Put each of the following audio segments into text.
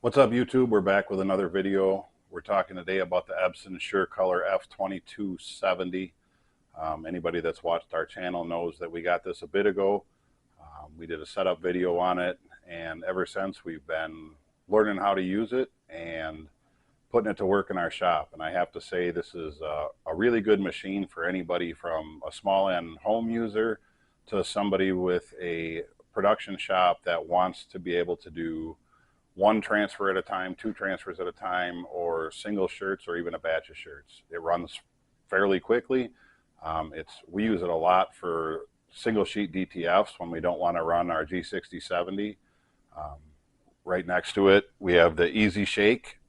What's up, YouTube? We're back with another video. We're talking today about the Epson SureColor F2270. Anybody that's watched our channel knows that we got this a bit ago. We did a setup video on it, and ever since we've been learning how to use it and putting it to work in our shop. And I have to say, this is a really good machine for anybody from a small end home user to somebody with a production shop that wants to be able to do one transfer at a time, two transfers at a time, or single shirts, or even a batch of shirts. It runs fairly quickly. We use it a lot for single sheet DTFs when we don't want to run our G6070. Right next to it, we have the Easy Shake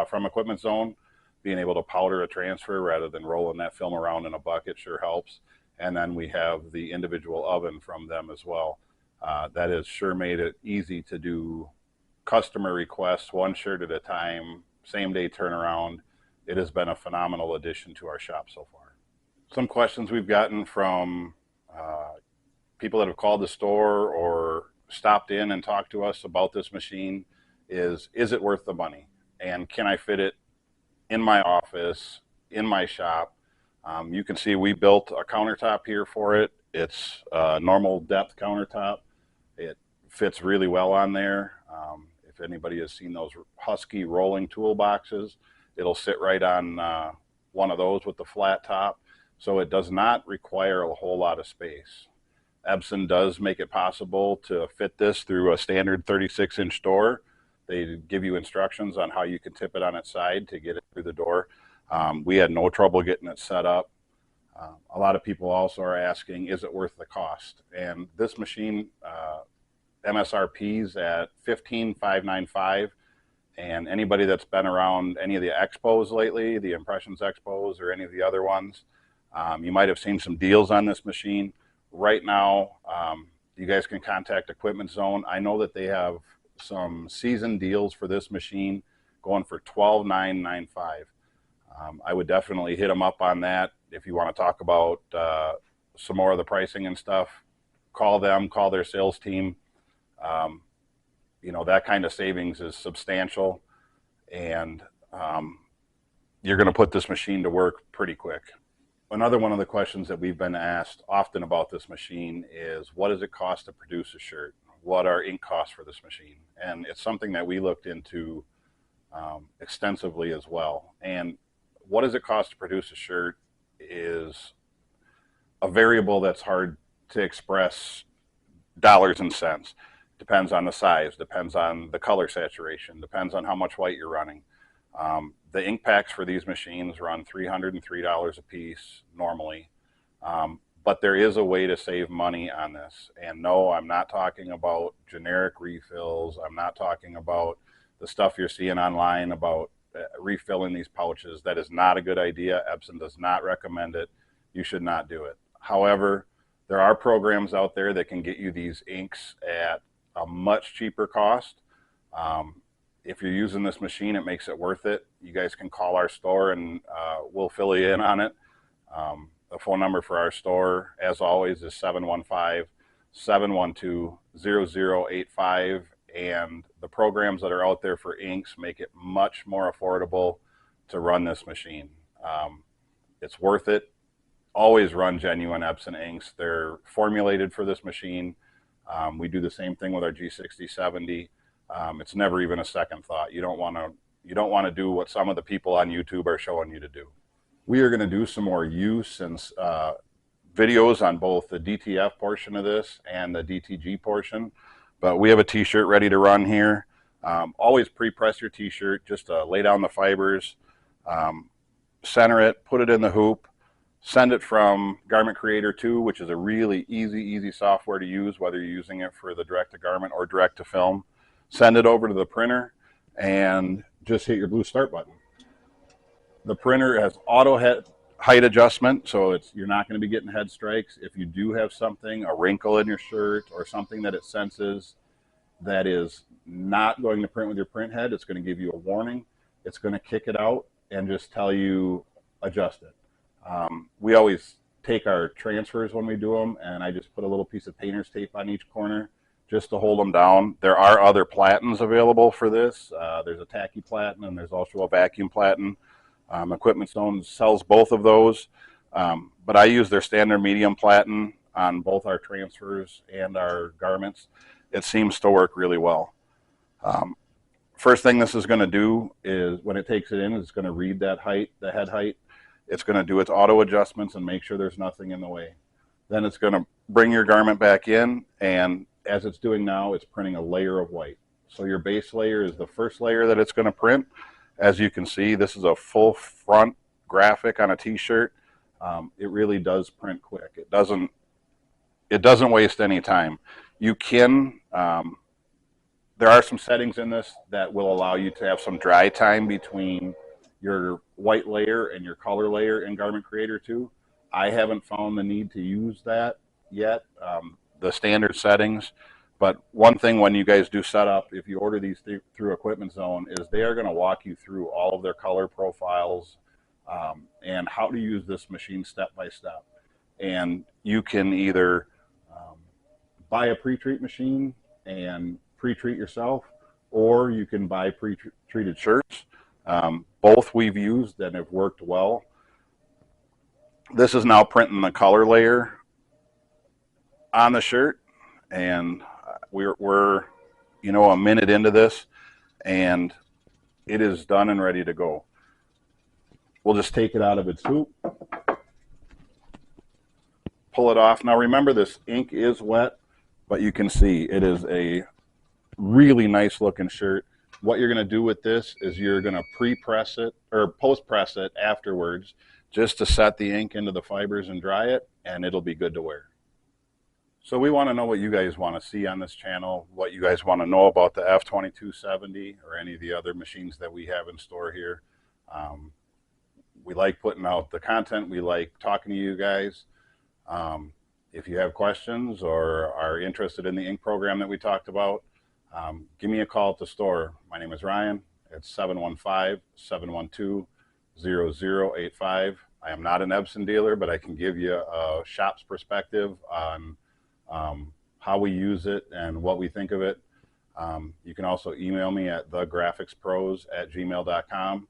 from Equipment Zone. Being able to powder a transfer rather than rolling that film around in a bucket sure helps. And then we have the individual oven from them as well. That has sure made it easy to do customer requests, one shirt at a time, same day turnaround. It has been a phenomenal addition to our shop so far. Some questions we've gotten from people that have called the store or stopped in and talked to us about this machine is it worth the money? And can I fit it in my office, in my shop? You can see we built a countertop here for it. It's a normal depth countertop. It fits really well on there. If anybody has seen those Husky rolling toolboxes, it'll sit right on one of those with the flat top. So it does not require a whole lot of space. Epson does make it possible to fit this through a standard 36-inch door. They give you instructions on how you can tip it on its side to get it through the door. We had no trouble getting it set up. A lot of people also are asking, is it worth the cost? And this machine, MSRP's at $15,595, and anybody that's been around any of the expos lately, the Impressions Expos or any of the other ones, you might have seen some deals on this machine. Right now, you guys can contact Equipment Zone. I know that they have some season deals for this machine going for $12,995. I would definitely hit them up on that. If you want to talk about some more of the pricing and stuff, call them, call their sales team. You know, that kind of savings is substantial, and you're going to put this machine to work pretty quick. Another one of the questions that we've been asked often about this machine is, what does it cost to produce a shirt? What are ink costs for this machine? And it's something that we looked into extensively as well. And what does it cost to produce a shirt is a variable that's hard to express dollars and cents. Depends on the size, depends on the color saturation, depends on how much white you're running. The ink packs for these machines run $303 a piece normally, but there is a way to save money on this. And no, I'm not talking about generic refills. I'm not talking about the stuff you're seeing online about refilling these pouches. That is not a good idea. Epson does not recommend it. You should not do it. However, there are programs out there that can get you these inks at a much cheaper cost. If you're using this machine, it makes it worth it. You guys can call our store and we'll fill you in on it. The phone number for our store, as always, is 715-712-0085. And the programs that are out there for inks make it much more affordable to run this machine. It's worth it. Always run genuine Epson inks. They're formulated for this machine. We do the same thing with our G6070. It's never even a second thought. You don't want to do what some of the people on YouTube are showing you to do. We are going to do some more use and videos on both the DTF portion of this and the DTG portion. But we have a t-shirt ready to run here. Always pre-press your t-shirt just to lay down the fibers, center it, put it in the hoop, send it from Garment Creator 2, which is a really easy software to use, whether you're using it for the direct-to-garment or direct-to-film. Send it over to the printer and just hit your blue start button. The printer has auto height adjustment, so you're not going to be getting head strikes. If you do have something, a wrinkle in your shirt or something that it senses that is not going to print with your print head, it's going to give you a warning. It's going to kick it out and just tell you adjust it. We always take our transfers when we do them, and I just put a little piece of painter's tape on each corner just to hold them down. There are other platens available for this. There's a tacky platen and there's also a vacuum platen. Equipment Zone sells both of those, but I use their standard medium platen on both our transfers and our garments. It seems to work really well. First thing this is going to do is when it takes it in, it's going to read that height, the head height. It's going to do its auto adjustments and make sure there's nothing in the way. Then it's going to bring your garment back in, and as it's doing now, it's printing a layer of white. So your base layer is the first layer that it's going to print. As you can see, this is a full front graphic on a t-shirt. It really does print quick. It doesn't waste any time. You can, there are some settings in this that will allow you to have some dry time between your white layer and your color layer in Garment Creator 2. I haven't found the need to use that yet, the standard settings. But one thing when you guys do set up, if you order these through Equipment Zone, is they are going to walk you through all of their color profiles and how to use this machine step by step. And you can either buy a pre-treat machine and pre-treat yourself, or you can buy pre-treated shirts. Both we've used and have worked well. This is now printing the color layer on the shirt, and we're a minute into this, and it is done and ready to go. We'll just take it out of its hoop, pull it off. Now remember, this ink is wet, but you can see it is a really nice looking shirt. What you're going to do with this is you're going to pre-press it or post-press it afterwards, just to set the ink into the fibers and dry it, and it'll be good to wear. So we want to know what you guys want to see on this channel, what you guys want to know about the F2270 or any of the other machines that we have in store here. We like putting out the content. We like talking to you guys. If you have questions or are interested in the ink program that we talked about, give me a call at the store. My name is Ryan. It's 715-712-0085. I am not an Epson dealer, but I can give you a shop's perspective on how we use it and what we think of it. You can also email me at thegraphicspros@gmail.com.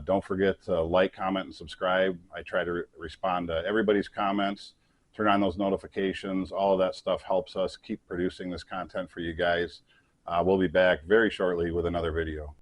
Don't forget to like, comment, and subscribe. I try to respond to everybody's comments, turn on those notifications. All of that stuff helps us keep producing this content for you guys. We'll be back very shortly with another video.